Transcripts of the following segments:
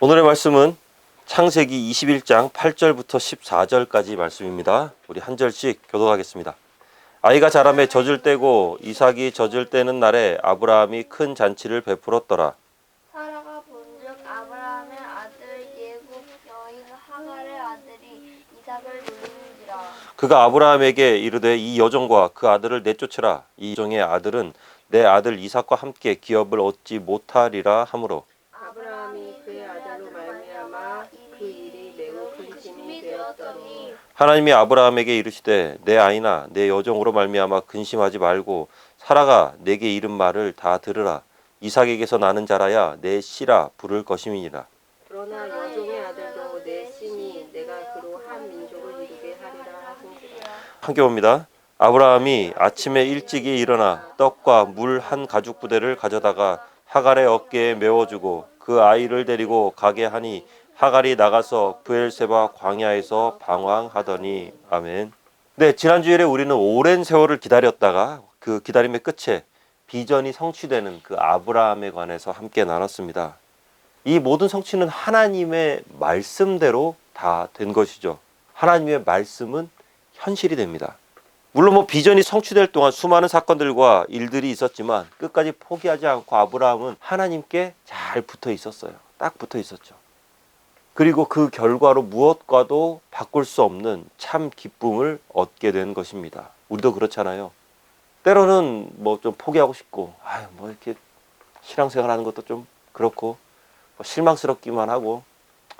오늘의 말씀은 창세기 21장 8절부터 14절까지 말씀입니다. 우리 한 절씩 교독하겠습니다. 아이가 자라매 젖을 떼고 이삭이 젖을 떼는 날에 아브라함이 큰 잔치를 베풀었더라. 사라가 본즉 아브라함의 아들 예굽 여인 하갈의 아들이 이삭을 놀리는지라. 그가 아브라함에게 이르되 이 여종과 그 아들을 내쫓으라. 이 여종의 아들은 내 아들 이삭과 함께 기업을 얻지 못하리라 하므로 아브라함이 그의 아들로 말미암아 그 일이 매우 근심이 되었더니 하나님이 아브라함에게 이르시되 내 아이나 내 여종으로 말미암아 근심하지 말고 사라가 내게 이른 말을 다 들으라. 이삭에게서 나는 자라야 내 씨라 부를 것임이니라. 그러나 여종의 아들도 내 씨니 내가 그로 한 민족을 이루게 하리라 하신지라. 함께 봅니다. 아브라함이 아침에 일찍이 일어나 떡과 물 한 가죽 부대를 가져다가 하갈의 어깨에 메워주고 그 아이를 데리고 가게 하니 하갈이 나가서 브엘세바 광야에서 방황하더니. 아멘. 네, 지난 주일에 우리는 오랜 세월을 기다렸다가 그 기다림의 끝에 비전이 성취되는 그 아브라함에 관해서 함께 나눴습니다. 이 모든 성취는 하나님의 말씀대로 다 된 것이죠. 하나님의 말씀은 현실이 됩니다. 물론 비전이 성취될 동안 수많은 사건들과 일들이 있었지만 끝까지 포기하지 않고 아브라함은 하나님께 잘 붙어 있었어요. 딱 붙어 있었죠. 그리고 그 결과로 무엇과도 바꿀 수 없는 참 기쁨을 얻게 된 것입니다. 우리도 그렇잖아요. 때로는 좀 포기하고 싶고, 이렇게 신앙생활 하는 것도 좀 그렇고, 실망스럽기만 하고,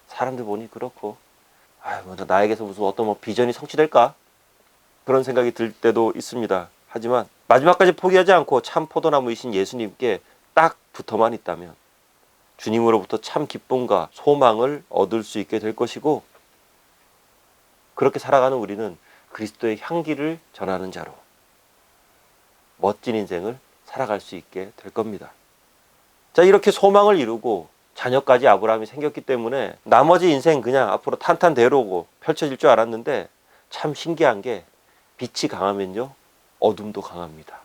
사람들 보니 그렇고, 나에게서 무슨 어떤 비전이 성취될까? 그런 생각이 들 때도 있습니다. 하지만 마지막까지 포기하지 않고 참 포도나무이신 예수님께 딱 붙어만 있다면 주님으로부터 참 기쁨과 소망을 얻을 수 있게 될 것이고, 그렇게 살아가는 우리는 그리스도의 향기를 전하는 자로 멋진 인생을 살아갈 수 있게 될 겁니다. 자, 이렇게 소망을 이루고 자녀까지 아브라함이 생겼기 때문에 나머지 인생 그냥 앞으로 탄탄대로고 펼쳐질 줄 알았는데, 참 신기한 게 빛이 강하면요 어둠도 강합니다.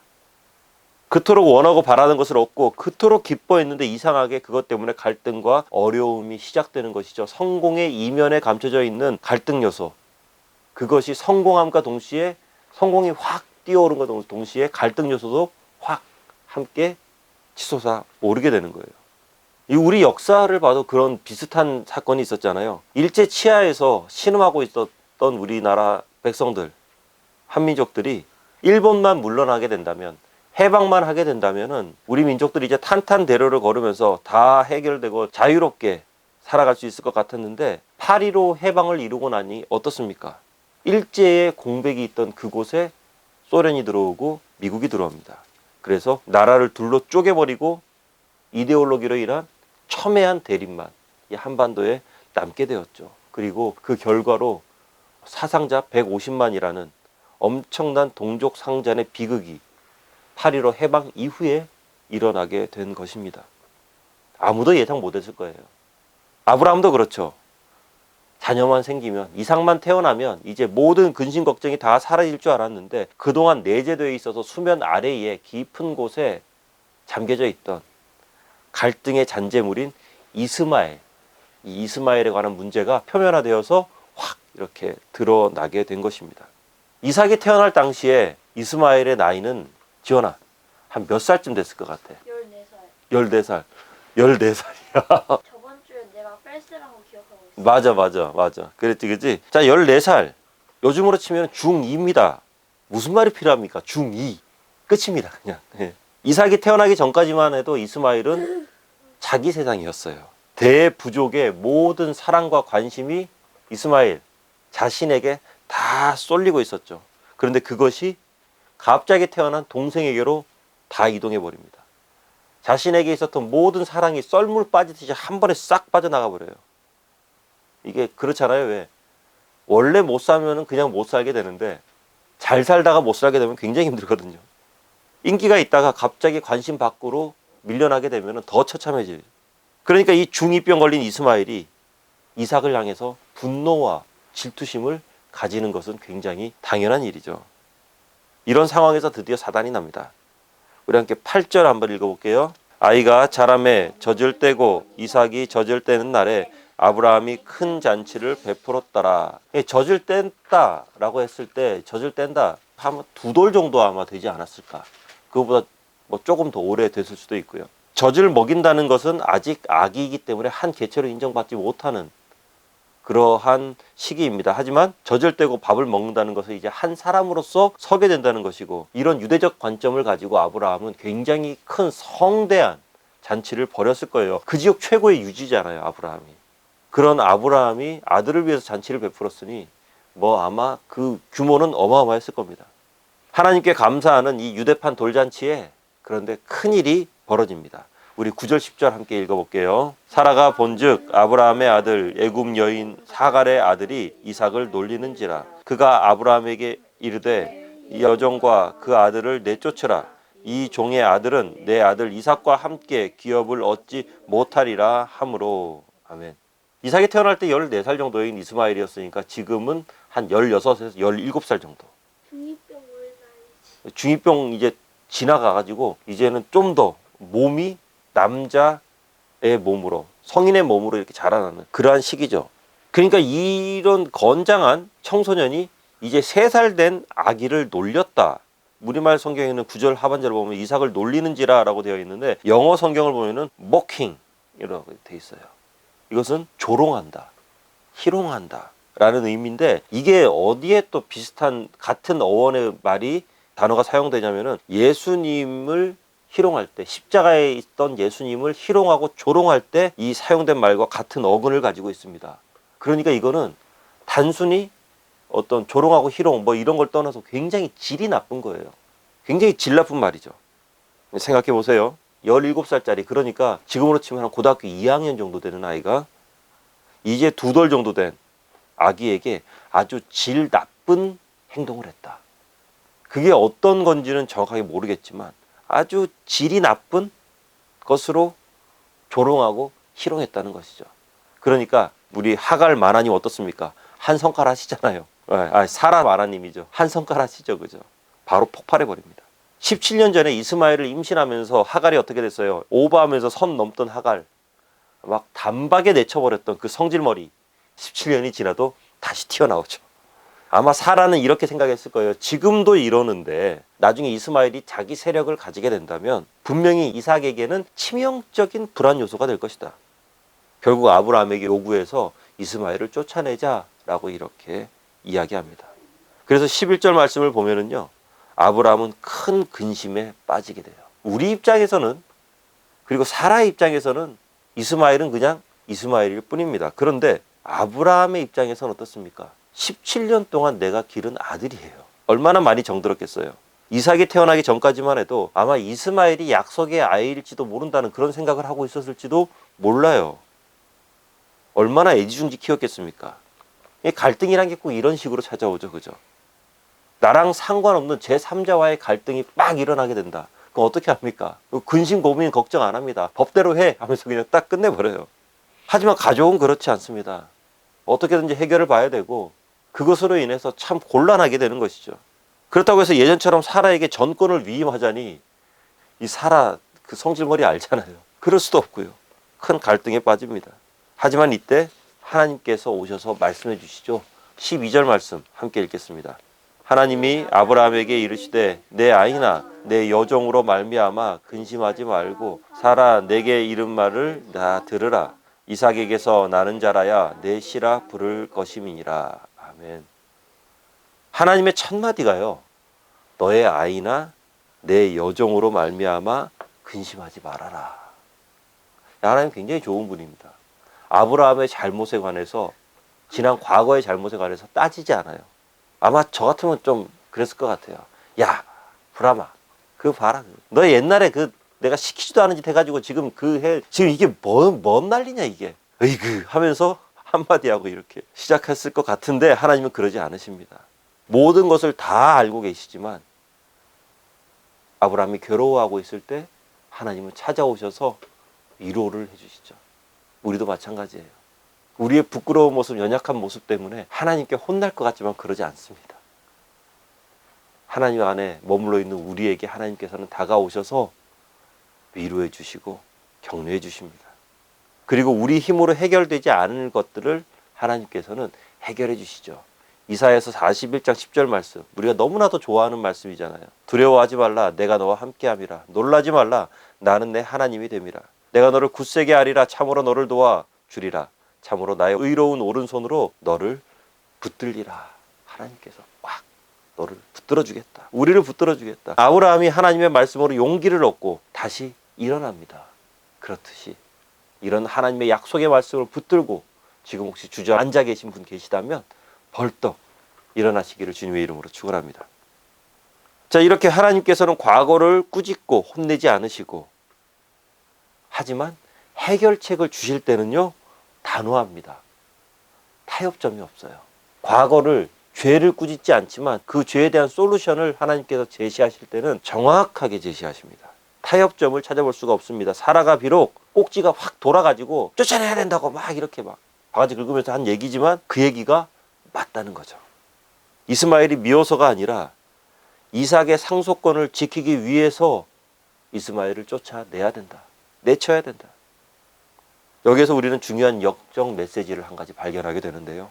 그토록 원하고 바라는 것을 얻고 그토록 기뻐했는데 이상하게 그것 때문에 갈등과 어려움이 시작되는 것이죠. 성공의 이면에 감춰져 있는 갈등 요소, 그것이 성공함과 동시에 성공이 확 뛰어오른 것과 동시에 갈등 요소도 확 함께 치솟아 오르게 되는 거예요. 우리 역사를 봐도 그런 비슷한 사건이 있었잖아요. 일제 치하에서 신음하고 있었던 우리나라 백성들, 한민족들이 일본만 물러나게 된다면, 해방만 하게 된다면은 우리 민족들이 이제 탄탄대로를 걸으면서 다 해결되고 자유롭게 살아갈 수 있을 것 같았는데, 8.15 해방을 이루고 나니 어떻습니까? 일제의 공백이 있던 그곳에 소련이 들어오고 미국이 들어옵니다. 그래서 나라를 둘로 쪼개버리고 이데올로기로 인한 첨예한 대립만 이 한반도에 남게 되었죠. 그리고 그 결과로 사상자 150만이라는 엄청난 동족 상잔의 비극이 8.15 해방 이후에 일어나게 된 것입니다. 아무도 예상 못했을 거예요. 아브라함도 그렇죠. 자녀만 생기면, 이삭만 태어나면 이제 모든 근심 걱정이 다 사라질 줄 알았는데, 그동안 내재되어 있어서 수면 아래에 깊은 곳에 잠겨져 있던 갈등의 잔재물인 이스마엘, 이 이스마엘에 관한 문제가 표면화되어서 확 이렇게 드러나게 된 것입니다. 이삭이 태어날 당시에 이스마엘의 나이는, 지원아, 한 몇 살쯤 됐을 것 같아? 14살. 14살이야. 저번 주에 내가 펠스라고 기억하고 있어. 맞아. 그랬지, 그치? 자, 14살. 요즘으로 치면 중2입니다. 무슨 말이 필요합니까? 중2. 끝입니다, 그냥. 예. 이삭이 태어나기 전까지만 해도 이스마엘은 자기 세상이었어요. 대부족의 모든 사랑과 관심이 이스마엘 자신에게 다 쏠리고 있었죠. 그런데 그것이 갑자기 태어난 동생에게로 다 이동해 버립니다. 자신에게 있었던 모든 사랑이 썰물 빠지듯이 한 번에 싹 빠져나가 버려요. 이게 그렇잖아요. 왜? 원래 못 살면 그냥 못 살게 되는데, 잘 살다가 못 살게 되면 굉장히 힘들거든요. 인기가 있다가 갑자기 관심 밖으로 밀려나게 되면 더 처참해져요. 그러니까 이 중2병 걸린 이스마엘이 이삭을 향해서 분노와 질투심을 가지는 것은 굉장히 당연한 일이죠. 이런 상황에서 드디어 사단이 납니다. 우리 함께 8절 한번 읽어볼게요. 아이가 자라매 젖을 떼고 이삭이 젖을 떼는 날에 아브라함이 큰 잔치를 베풀었더라. 젖을 뗀다라고 했을 때 젖을 뗀다 하면 2돌 정도 아마 되지 않았을까. 그거보다 뭐 조금 더 오래 됐을 수도 있고요. 젖을 먹인다는 것은 아직 아기이기 때문에 한 개체로 인정받지 못하는 그러한 시기입니다. 하지만 젖을 떼고 밥을 먹는다는 것은 이제 한 사람으로서 서게 된다는 것이고, 이런 유대적 관점을 가지고 아브라함은 굉장히 큰 성대한 잔치를 벌였을 거예요. 그 지역 최고의 유지잖아요, 아브라함이. 그런 아브라함이 아들을 위해서 잔치를 베풀었으니 뭐 아마 그 규모는 어마어마했을 겁니다. 하나님께 감사하는 이 유대판 돌잔치에 그런데 큰일이 벌어집니다. 우리 9절 10절 함께 읽어볼게요. 사라가 본즉 아브라함의 아들 애굽 여인 사갈의 아들이 이삭을 놀리는지라. 그가 아브라함에게 이르되 이 여종과 그 아들을 내쫓으라. 이 종의 아들은 내 아들 이삭과 함께 기업을 얻지 못하리라 하므로. 아멘. 이삭이 태어날 때 14살 정도인 이스마엘이었으니까 지금은 한 16에서 17살 정도. 중이병 올 나이지. 중이병 이제 지나가가지고 이제는 좀 더 몸이 남자의 몸으로, 성인의 몸으로 이렇게 자라나는 그러한 시기죠. 그러니까 이런 건장한 청소년이 이제 3살 된 아기를 놀렸다. 우리말 성경에는 9절 하반절을 보면 이삭을 놀리는지라 라고 되어 있는데, 영어 성경을 보면은 mocking 이라고 되어 있어요. 이것은 조롱한다, 희롱한다 라는 의미인데, 이게 어디에 또 비슷한 같은 어원의 말이 단어가 사용되냐면은 예수님을 희롱할 때, 십자가에 있던 예수님을 희롱하고 조롱할 때 이 사용된 말과 같은 어근을 가지고 있습니다. 그러니까 이거는 단순히 어떤 조롱하고 희롱 뭐 이런 걸 떠나서 굉장히 질이 나쁜 거예요. 굉장히 질 나쁜 말이죠. 생각해 보세요. 17살짜리, 그러니까 지금으로 치면 한 고등학교 2학년 정도 되는 아이가 이제 2돌 정도 된 아기에게 아주 질 나쁜 행동을 했다. 그게 어떤 건지는 정확하게 모르겠지만 아주 질이 나쁜 것으로 조롱하고 희롱했다는 것이죠. 그러니까 우리 하갈 마나님 어떻습니까? 한 성깔 하시잖아요. 사라 마나님이죠. 한 성깔 하시죠, 그죠? 바로 폭발해 버립니다. 17년 전에 이스마엘을 임신하면서 하갈이 어떻게 됐어요? 오버하면서 선 넘던 하갈, 막 단박에 내쳐버렸던 그 성질머리, 17년이 지나도 다시 튀어나오죠. 아마 사라는 이렇게 생각했을 거예요. 지금도 이러는데 나중에 이스마엘이 자기 세력을 가지게 된다면 분명히 이삭에게는 치명적인 불안 요소가 될 것이다. 결국 아브라함에게 요구해서 이스마엘을 쫓아내자라고 이렇게 이야기합니다. 그래서 11절 말씀을 보면은요, 아브라함은 큰 근심에 빠지게 돼요. 우리 입장에서는, 그리고 사라의 입장에서는 이스마엘은 그냥 이스마엘일 뿐입니다. 그런데 아브라함의 입장에서는 어떻습니까? 17년 동안 내가 기른 아들이에요. 얼마나 많이 정들었겠어요. 이삭이 태어나기 전까지만 해도 아마 이스마엘이 약속의 아이일지도 모른다는 그런 생각을 하고 있었을지도 몰라요. 얼마나 애지중지 키웠겠습니까? 갈등이란 게 꼭 이런 식으로 찾아오죠, 그죠? 나랑 상관없는 제3자와의 갈등이 막 일어나게 된다. 그럼 어떻게 합니까? 근심 고민 걱정 안 합니다. 법대로 해 하면서 그냥 딱 끝내버려요. 하지만 가족은 그렇지 않습니다. 어떻게든지 해결을 봐야 되고 그것으로 인해서 참 곤란하게 되는 것이죠. 그렇다고 해서 예전처럼 사라에게 전권을 위임하자니, 이 사라 그 성질머리 알잖아요. 그럴 수도 없고요. 큰 갈등에 빠집니다. 하지만 이때 하나님께서 오셔서 말씀해 주시죠. 12절 말씀 함께 읽겠습니다. 하나님이 아브라함에게 이르시되 내 아이나 내 여종으로 말미암아 근심하지 말고 사라 내게 이른 말을 다 들으라. 이삭에게서 나는 자라야 내 씨라 부를 것임이니라. 아멘. 하나님의 첫 마디가요, 너의 아이나 내 여종으로 말미암아 근심하지 말아라. 하나님 굉장히 좋은 분입니다. 아브라함의 잘못에 관해서, 지난 과거의 잘못에 관해서 따지지 않아요. 아마 저 같으면 좀 그랬을 것 같아요. 야, 브라마, 그거 봐라. 너 옛날에 그 내가 시키지도 않은 짓 해가지고 지금 지금 이게 뭔 난리냐 이게. 으이그 하면서 한마디 하고 이렇게 시작했을 것 같은데 하나님은 그러지 않으십니다. 모든 것을 다 알고 계시지만 아브라함이 괴로워하고 있을 때 하나님은 찾아오셔서 위로를 해주시죠. 우리도 마찬가지예요. 우리의 부끄러운 모습, 연약한 모습 때문에 하나님께 혼날 것 같지만 그러지 않습니다. 하나님 안에 머물러 있는 우리에게 하나님께서는 다가오셔서 위로해 주시고 격려해 주십니다. 그리고 우리 힘으로 해결되지 않을 것들을 하나님께서는 해결해 주시죠. 이사야서 41장 10절 말씀, 우리가 너무나도 좋아하는 말씀이잖아요. 두려워하지 말라, 내가 너와 함께함이라. 놀라지 말라, 나는 내 하나님이 됨이라. 내가 너를 굳세게 하리라, 참으로 너를 도와 주리라. 참으로 나의 의로운 오른손으로 너를 붙들리라. 하나님께서 꽉 너를 붙들어 주겠다. 우리를 붙들어 주겠다. 아브라함이 하나님의 말씀으로 용기를 얻고 다시 일어납니다. 그렇듯이 이런 하나님의 약속의 말씀을 붙들고 지금 혹시 주저앉아 계신 분 계시다면 벌떡 일어나시기를 주님의 이름으로 축원합니다. 자, 이렇게 하나님께서는 과거를 꾸짖고 혼내지 않으시고, 하지만 해결책을 주실 때는요 단호합니다. 타협점이 없어요. 과거를, 죄를 꾸짖지 않지만 그 죄에 대한 솔루션을 하나님께서 제시하실 때는 정확하게 제시하십니다. 타협점을 찾아볼 수가 없습니다. 사라가 비록 꼭지가 확 돌아가지고 쫓아내야 된다고 막 이렇게 막 바가지 긁으면서 한 얘기지만 그 얘기가 맞다는 거죠. 이스마엘이 미워서가 아니라 이삭의 상속권을 지키기 위해서 이스마엘을 쫓아내야 된다. 내쳐야 된다. 여기에서 우리는 중요한 역적 메시지를 한 가지 발견하게 되는데요.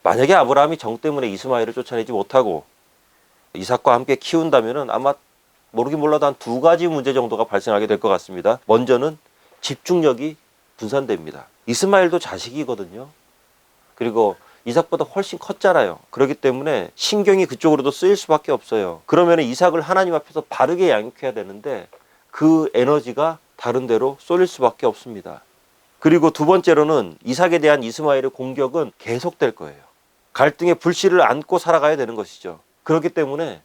만약에 아브라함이 정 때문에 이스마엘을 쫓아내지 못하고 이삭과 함께 키운다면 아마 모르긴 몰라도 한 두 가지 문제 정도가 발생하게 될 것 같습니다. 먼저는 집중력이 분산됩니다. 이스마엘도 자식이거든요. 그리고 이삭보다 훨씬 컸잖아요. 그렇기 때문에 신경이 그쪽으로도 쓰일 수밖에 없어요. 그러면 이삭을 하나님 앞에서 바르게 양육해야 되는데 그 에너지가 다른 데로 쏠릴 수밖에 없습니다. 그리고 두 번째로는 이삭에 대한 이스마엘의 공격은 계속될 거예요. 갈등의 불씨를 안고 살아가야 되는 것이죠. 그렇기 때문에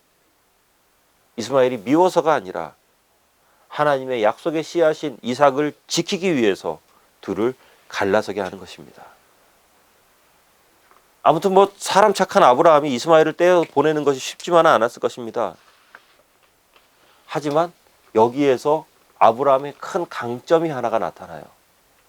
이스마엘이 미워서가 아니라 하나님의 약속의 씨앗인 이삭을 지키기 위해서 둘을 갈라서게 하는 것입니다. 아무튼 사람 착한 아브라함이 이스마엘을 떼어 보내는 것이 쉽지만은 않았을 것입니다. 하지만 여기에서 아브라함의 큰 강점이 하나가 나타나요.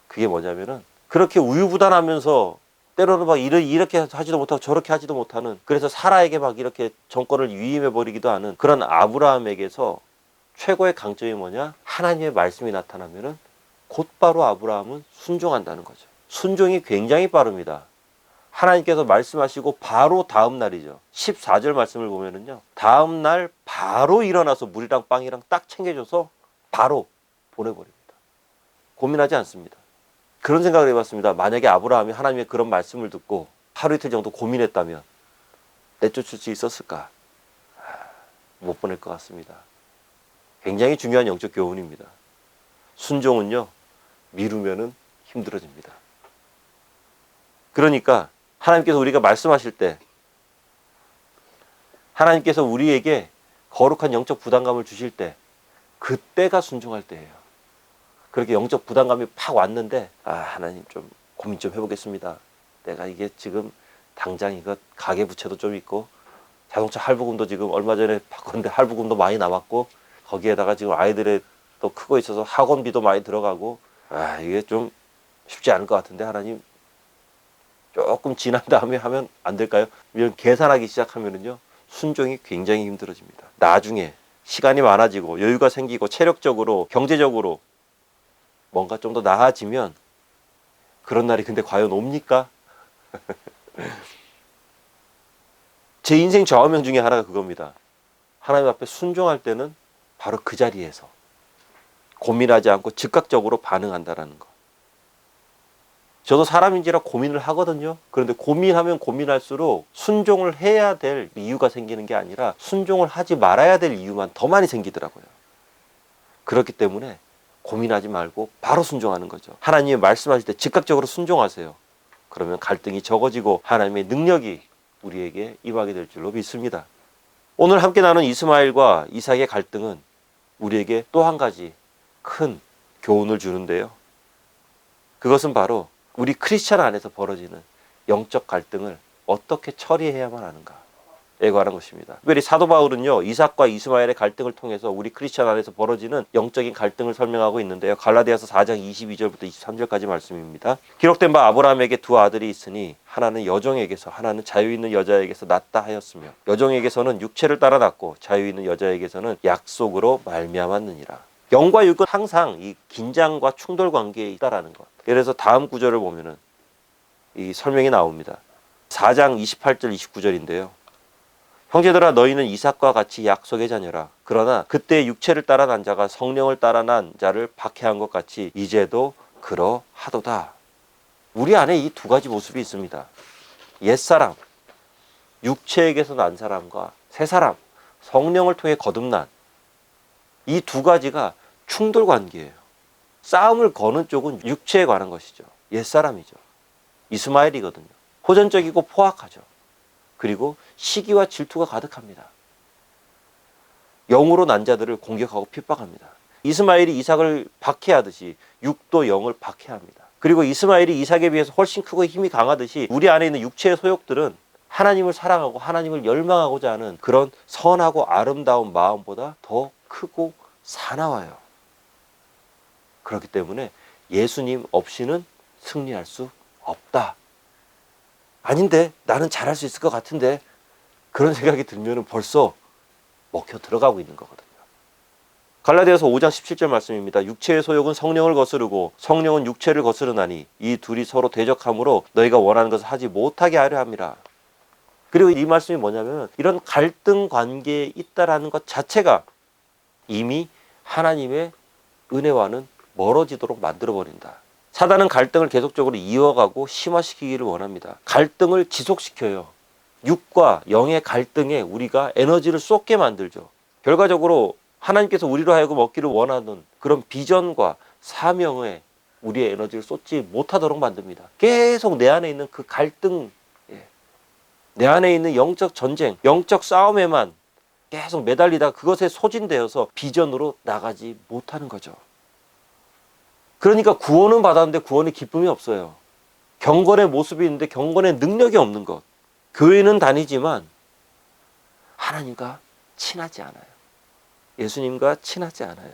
그게 뭐냐면은 그렇게 우유부단하면서 때로는 막 이렇게 하지도 못하고 저렇게 하지도 못하는, 그래서 사라에게 막 이렇게 정권을 위임해버리기도 하는 그런 아브라함에게서 최고의 강점이 뭐냐? 하나님의 말씀이 나타나면은 곧바로 아브라함은 순종한다는 거죠. 순종이 굉장히 빠릅니다. 하나님께서 말씀하시고 바로 다음 날이죠. 14절 말씀을 보면은요, 다음 날 바로 일어나서 물이랑 빵이랑 딱 챙겨줘서 바로 보내버립니다. 고민하지 않습니다. 그런 생각을 해봤습니다. 만약에 아브라함이 하나님의 그런 말씀을 듣고 하루 이틀 정도 고민했다면 내쫓을 수 있었을까? 못 보낼 것 같습니다. 굉장히 중요한 영적 교훈입니다. 순종은요, 미루면은 힘들어집니다. 그러니까 하나님께서 우리가 말씀하실 때, 하나님께서 우리에게 거룩한 영적 부담감을 주실 때, 그때가 순종할 때예요. 그렇게 영적 부담감이 팍 왔는데, 하나님 좀 고민 좀 해보겠습니다. 내가 이게 지금 당장 이거 가계 부채도 좀 있고 자동차 할부금도 지금 얼마 전에 바꿨는데 할부금도 많이 남았고, 거기에다가 지금 아이들의 또 크고 있어서 학원비도 많이 들어가고, 이게 좀 쉽지 않을 것 같은데 하나님 조금 지난 다음에 하면 안 될까요? 이런 계산하기 시작하면은요, 순종이 굉장히 힘들어집니다. 나중에 시간이 많아지고 여유가 생기고 체력적으로 경제적으로 뭔가 좀 더 나아지면 그런 날이 근데 과연 옵니까? 제 인생 좌우명 중에 하나가 그겁니다. 하나님 앞에 순종할 때는 바로 그 자리에서 고민하지 않고 즉각적으로 반응한다라는 거. 저도 사람인지라 고민을 하거든요. 그런데 고민하면 고민할수록 순종을 해야 될 이유가 생기는 게 아니라 순종을 하지 말아야 될 이유만 더 많이 생기더라고요. 그렇기 때문에 고민하지 말고 바로 순종하는 거죠. 하나님이 말씀하실 때 즉각적으로 순종하세요. 그러면 갈등이 적어지고 하나님의 능력이 우리에게 임하게 될 줄로 믿습니다. 오늘 함께 나눈 이스마엘과 이삭의 갈등은 우리에게 또 한 가지 큰 교훈을 주는데요. 그것은 바로 우리 크리스찬 안에서 벌어지는 영적 갈등을 어떻게 처리해야만 하는가에 관한 것입니다. 특별히 사도 바울은요, 이삭과 이스마엘의 갈등을 통해서 우리 크리스찬 안에서 벌어지는 영적인 갈등을 설명하고 있는데요. 갈라디아서 4장 22절부터 23절까지 말씀입니다. 기록된 바 아브라함에게 두 아들이 있으니 하나는 여종에게서 하나는 자유 있는 여자에게서 낳다 하였으며 여종에게서는 육체를 따라 낳고 자유 있는 여자에게서는 약속으로 말미암았느니라. 영과 육은 항상 이 긴장과 충돌 관계에 있다라는 것. 그래서 다음 구절을 보면은 이 설명이 나옵니다. 4장 28절 29절인데요. 형제들아 너희는 이삭과 같이 약속의 자녀라. 그러나 그때 육체를 따라 난 자가 성령을 따라 난 자를 박해한 것 같이 이제도 그러하도다. 우리 안에 이 두 가지 모습이 있습니다. 옛사람, 육체에게서 난 사람과 새사람, 성령을 통해 거듭난 이 두 가지가 충돌 관계예요. 싸움을 거는 쪽은 육체에 관한 것이죠. 옛사람이죠. 이스마엘이거든요. 호전적이고 포악하죠. 그리고 시기와 질투가 가득합니다. 영으로 난 자들을 공격하고 핍박합니다. 이스마엘이 이삭을 박해하듯이 육도 영을 박해합니다. 그리고 이스마엘이 이삭에 비해서 훨씬 크고 힘이 강하듯이 우리 안에 있는 육체의 소욕들은 하나님을 사랑하고 하나님을 열망하고자 하는 그런 선하고 아름다운 마음보다 더 크고 사나워요. 그렇기 때문에 예수님 없이는 승리할 수 없다. 아닌데 나는 잘할 수 있을 것 같은데 그런 생각이 들면 벌써 먹혀 들어가고 있는 거거든요. 갈라디아서 5장 17절 말씀입니다. 육체의 소욕은 성령을 거스르고 성령은 육체를 거스르나니 이 둘이 서로 대적함으로 너희가 원하는 것을 하지 못하게 하려 함이라. 그리고 이 말씀이 뭐냐면 이런 갈등 관계에 있다라는 것 자체가 이미 하나님의 은혜와는 멀어지도록 만들어버린다. 사단은 갈등을 계속적으로 이어가고 심화시키기를 원합니다. 갈등을 지속시켜요. 육과 영의 갈등에 우리가 에너지를 쏟게 만들죠. 결과적으로 하나님께서 우리로 하여금 얻기를 원하는 그런 비전과 사명에 우리의 에너지를 쏟지 못하도록 만듭니다. 계속 내 안에 있는 그 갈등, 내 안에 있는 영적 전쟁, 영적 싸움에만 계속 매달리다 그것에 소진되어서 비전으로 나가지 못하는 거죠. 그러니까 구원은 받았는데 구원의 기쁨이 없어요. 경건의 모습이 있는데 경건의 능력이 없는 것. 교회는 다니지만 하나님과 친하지 않아요. 예수님과 친하지 않아요.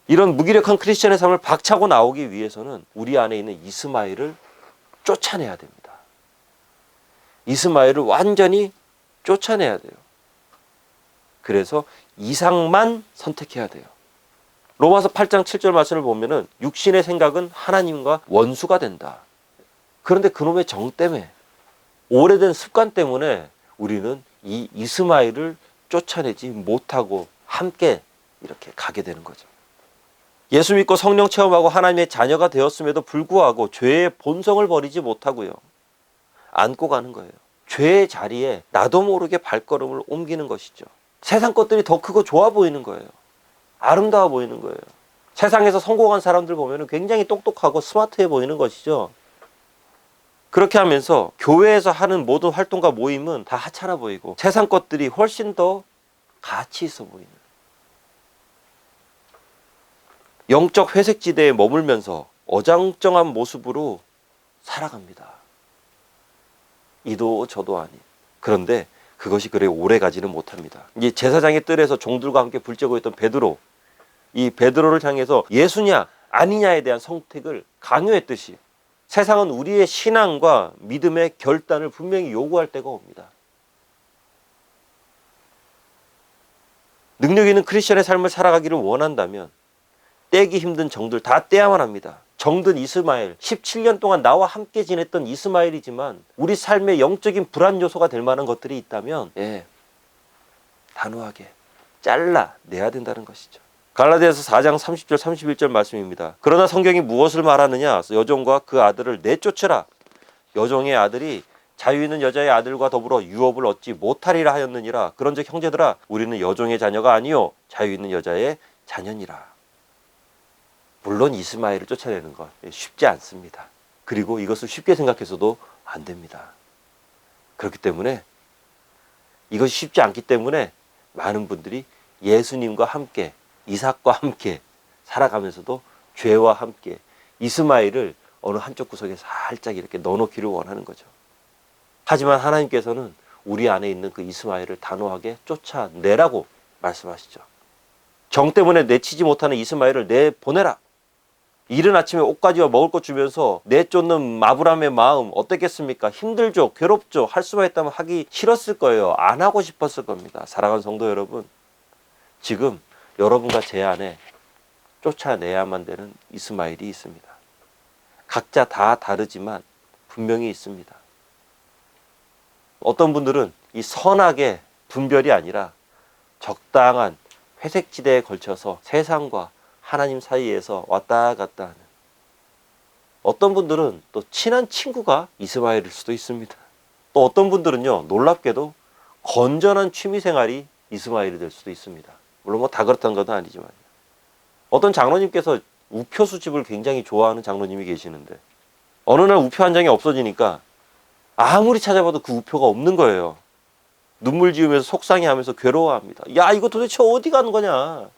이런 무기력한 크리스천의 삶을 박차고 나오기 위해서는 우리 안에 있는 이스마엘을 쫓아내야 됩니다. 이스마엘을 완전히 쫓아내야 돼요. 그래서 이삭만 선택해야 돼요. 로마서 8장 7절 말씀을 보면은 육신의 생각은 하나님과 원수가 된다. 그런데 그놈의 정 때문에 오래된 습관 때문에 우리는 이 이스마엘을 쫓아내지 못하고 함께 이렇게 가게 되는 거죠. 예수 믿고 성령 체험하고 하나님의 자녀가 되었음에도 불구하고 죄의 본성을 버리지 못하고요. 안고 가는 거예요. 죄의 자리에 나도 모르게 발걸음을 옮기는 것이죠. 세상 것들이 더 크고 좋아 보이는 거예요. 아름다워 보이는 거예요. 세상에서 성공한 사람들 보면 굉장히 똑똑하고 스마트해 보이는 것이죠. 그렇게 하면서 교회에서 하는 모든 활동과 모임은 다 하찮아 보이고 세상 것들이 훨씬 더 가치 있어 보이는, 영적 회색지대에 머물면서 어정쩡한 모습으로 살아갑니다. 이도 저도 아닌. 그런데 그것이 그래 오래 가지는 못합니다. 이 제사장의 뜰에서 종들과 함께 불쬐고 있던 베드로, 이 베드로를 향해서 예수냐 아니냐에 대한 선택을 강요했듯이 세상은 우리의 신앙과 믿음의 결단을 분명히 요구할 때가 옵니다. 능력 있는 크리스천의 삶을 살아가기를 원한다면 떼기 힘든 정들 다 떼야만 합니다. 정든 이스마엘, 17년 동안 나와 함께 지냈던 이스마엘이지만 우리 삶의 영적인 불안 요소가 될 만한 것들이 있다면 단호하게 잘라내야 된다는 것이죠. 갈라디아서 4장 30절 31절 말씀입니다. 그러나 성경이 무엇을 말하느냐? 여종과 그 아들을 내쫓으라. 여종의 아들이 자유 있는 여자의 아들과 더불어 유업을 얻지 못하리라 하였느니라. 그런즉 형제들아 우리는 여종의 자녀가 아니요 자유 있는 여자의 자녀니라. 물론 이스마엘을 쫓아내는 것 쉽지 않습니다. 그리고 이것을 쉽게 생각해서도 안 됩니다. 그렇기 때문에 이것이 쉽지 않기 때문에 많은 분들이 예수님과 함께 이삭과 함께 살아가면서도 죄와 함께 이스마엘을 어느 한쪽 구석에 살짝 이렇게 넣어놓기를 원하는 거죠. 하지만 하나님께서는 우리 안에 있는 그 이스마엘을 단호하게 쫓아내라고 말씀하시죠. 정 때문에 내치지 못하는 이스마엘을 내보내라. 이른 아침에 옷가지와 먹을 것 주면서 내쫓는 아브라함의 마음 어땠겠습니까? 힘들죠, 괴롭죠. 할 수만 있다면 하기 싫었을 거예요. 안 하고 싶었을 겁니다. 사랑하는 성도 여러분, 지금 여러분과 제 안에 쫓아내야만 되는 이스마엘이 있습니다. 각자 다 다르지만 분명히 있습니다. 어떤 분들은 이 선악의 분별이 아니라 적당한 회색지대에 걸쳐서 세상과 하나님 사이에서 왔다 갔다 하는, 어떤 분들은 또 친한 친구가 이스마엘일 수도 있습니다. 또 어떤 분들은요, 놀랍게도 건전한 취미생활이 이스마엘이 될 수도 있습니다. 물론 뭐 다 그렇다는 건 아니지만, 어떤 장로님께서 우표 수집을 굉장히 좋아하는 장로님이 계시는데 어느 날 우표 한 장이 없어지니까 아무리 찾아봐도 그 우표가 없는 거예요. 눈물 지으면서 속상해하면서 괴로워합니다. 야, 이거 도대체 어디 가는 거냐.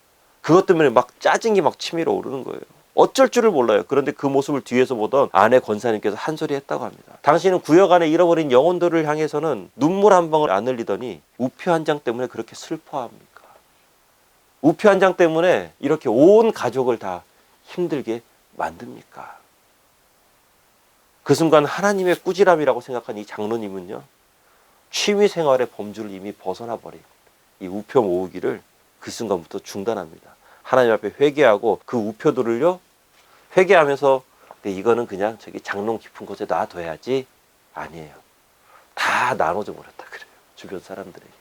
그것 때문에 막 짜증이 막 치밀어 오르는 거예요. 어쩔 줄을 몰라요. 그런데 그 모습을 뒤에서 보던 아내 권사님께서 한 소리 했다고 합니다. 당신은 구역 안에 잃어버린 영혼들을 향해서는 눈물 한 방울 안 흘리더니 우표 한 장 때문에 그렇게 슬퍼합니까? 우표 한 장 때문에 이렇게 온 가족을 다 힘들게 만듭니까? 그 순간 하나님의 꾸지람이라고 생각한 이 장로님은요, 취미생활의 범주를 이미 벗어나 버린 이 우표 모으기를 그 순간부터 중단합니다. 하나님 앞에 회개하고 그 우표들을요, 회개하면서 이거는 그냥 저기 장롱 깊은 곳에 놔둬야지. 아니에요. 다 나눠줘 버렸다 그래요. 주변 사람들에게.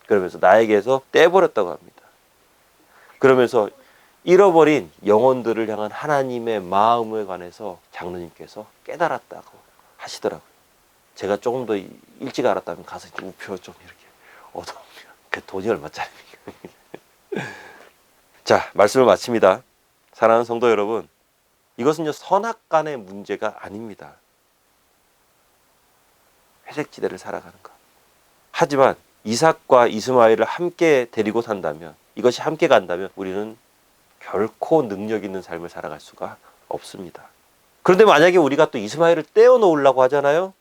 그러면서 나에게서 떼버렸다고 합니다. 그러면서 잃어버린 영혼들을 향한 하나님의 마음에 관해서 장로님께서 깨달았다고 하시더라고요. 제가 조금 더 일찍 알았다면 가서 우표 좀 이렇게 얻어오면 그 돈이 얼마짜리입니까? 자, 말씀을 마칩니다. 사랑하는 성도 여러분, 이것은요, 선악 간의 문제가 아닙니다. 회색지대를 살아가는 것. 하지만 이삭과 이스마엘을 함께 데리고 산다면, 이것이 함께 간다면 우리는 결코 능력 있는 삶을 살아갈 수가 없습니다. 그런데 만약에 우리가 또 이스마엘을 떼어놓으려고 하잖아요.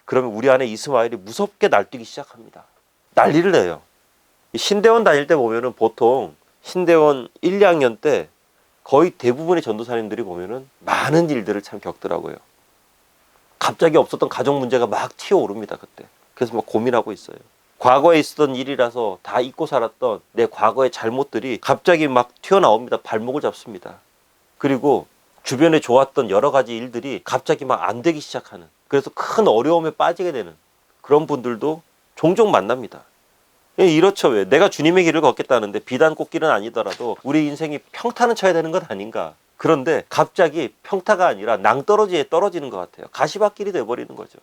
그러면 우리 안에 이스마엘이 무섭게 날뛰기 시작합니다. 난리를 내요. 신대원 다닐 때 보면은 보통 신대원 1, 2학년 때 거의 대부분의 전도사님들이 보면은 많은 일들을 참 겪더라고요. 갑자기 없었던 가정 문제가 막 튀어오릅니다, 그때. 그래서 막 고민하고 있어요. 과거에 있었던 일이라서 다 잊고 살았던 내 과거의 잘못들이 갑자기 막 튀어나옵니다. 발목을 잡습니다. 그리고 주변에 좋았던 여러 가지 일들이 갑자기 막 안 되기 시작하는, 그래서 큰 어려움에 빠지게 되는 그런 분들도 종종 만납니다. 이렇죠. 왜? 내가 주님의 길을 걷겠다는데 비단 꽃길은 아니더라도 우리 인생이 평타는 쳐야 되는 건 아닌가. 그런데 갑자기 평타가 아니라 낭떠러지에 떨어지는 것 같아요. 가시밭길이 돼버리는 거죠.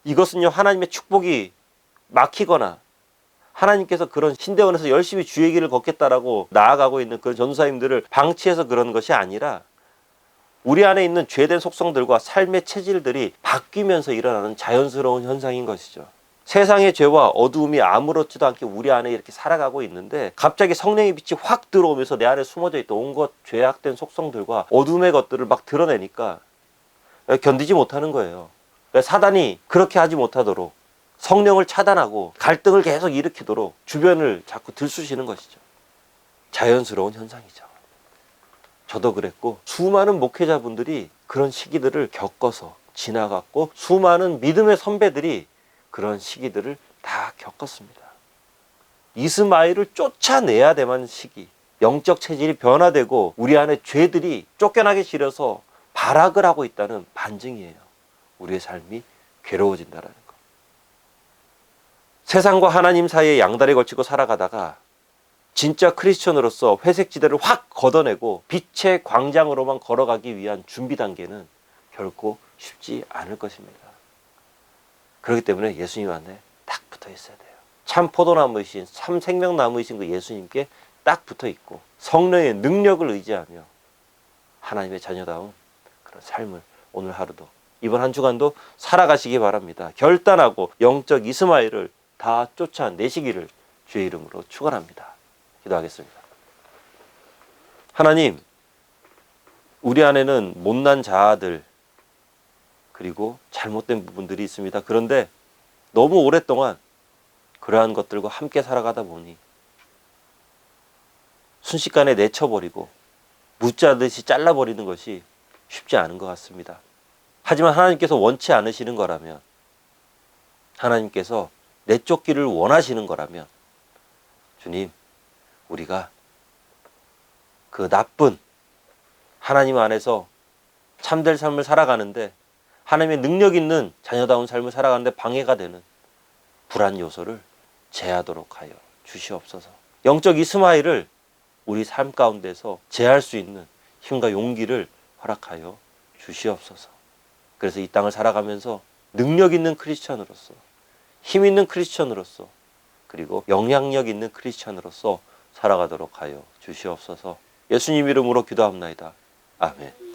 이것은요, 하나님의 축복이 막히거나 하나님께서 그런 신대원에서 열심히 주의 길을 걷겠다라고 나아가고 있는 그런 전도사님들을 방치해서 그런 것이 아니라 우리 안에 있는 죄된 속성들과 삶의 체질들이 바뀌면서 일어나는 자연스러운 현상인 것이죠. 세상의 죄와 어두움이 아무렇지도 않게 우리 안에 이렇게 살아가고 있는데 갑자기 성령의 빛이 확 들어오면서 내 안에 숨어져 있던 온갖 죄악된 속성들과 어둠의 것들을 막 드러내니까 견디지 못하는 거예요. 그러니까 사단이 그렇게 하지 못하도록 성령을 차단하고 갈등을 계속 일으키도록 주변을 자꾸 들쑤시는 것이죠. 자연스러운 현상이죠. 저도 그랬고 수많은 목회자분들이 그런 시기들을 겪어서 지나갔고 수많은 믿음의 선배들이 그런 시기들을 다 겪었습니다. 이스마엘을 쫓아내야 되는 시기, 영적 체질이 변화되고 우리 안에 죄들이 쫓겨나기 싫어서 발악을 하고 있다는 반증이에요. 우리의 삶이 괴로워진다는 것. 세상과 하나님 사이에 양다리 걸치고 살아가다가 진짜 크리스천으로서 회색지대를 확 걷어내고 빛의 광장으로만 걸어가기 위한 준비 단계는 결코 쉽지 않을 것입니다. 그렇기 때문에 예수님 안에 딱 붙어 있어야 돼요. 참 포도나무이신, 참 생명나무이신 그 예수님께 딱 붙어 있고 성령의 능력을 의지하며 하나님의 자녀다운 그런 삶을 오늘 하루도, 이번 한 주간도 살아가시기 바랍니다. 결단하고 영적 이스마엘을 다 쫓아내시기를 주의 이름으로 축원합니다. 기도하겠습니다. 하나님, 우리 안에는 못난 자아들 그리고 잘못된 부분들이 있습니다. 그런데 너무 오랫동안 그러한 것들과 함께 살아가다 보니 순식간에 내쳐버리고 무자듯이 잘라버리는 것이 쉽지 않은 것 같습니다. 하지만 하나님께서 원치 않으시는 거라면, 하나님께서 내쫓기를 원하시는 거라면 주님, 우리가 그 나쁜 하나님 안에서 참될 삶을 살아가는데, 하나님의 능력 있는 자녀다운 삶을 살아가는데 방해가 되는 불안 요소를 제하도록 하여 주시옵소서. 영적 이스마엘을 우리 삶 가운데서 제할 수 있는 힘과 용기를 허락하여 주시옵소서. 그래서 이 땅을 살아가면서 능력 있는 크리스천으로서, 힘 있는 크리스천으로서, 그리고 영향력 있는 크리스천으로서 살아가도록 하여 주시옵소서. 예수님 이름으로 기도합나이다. 아멘.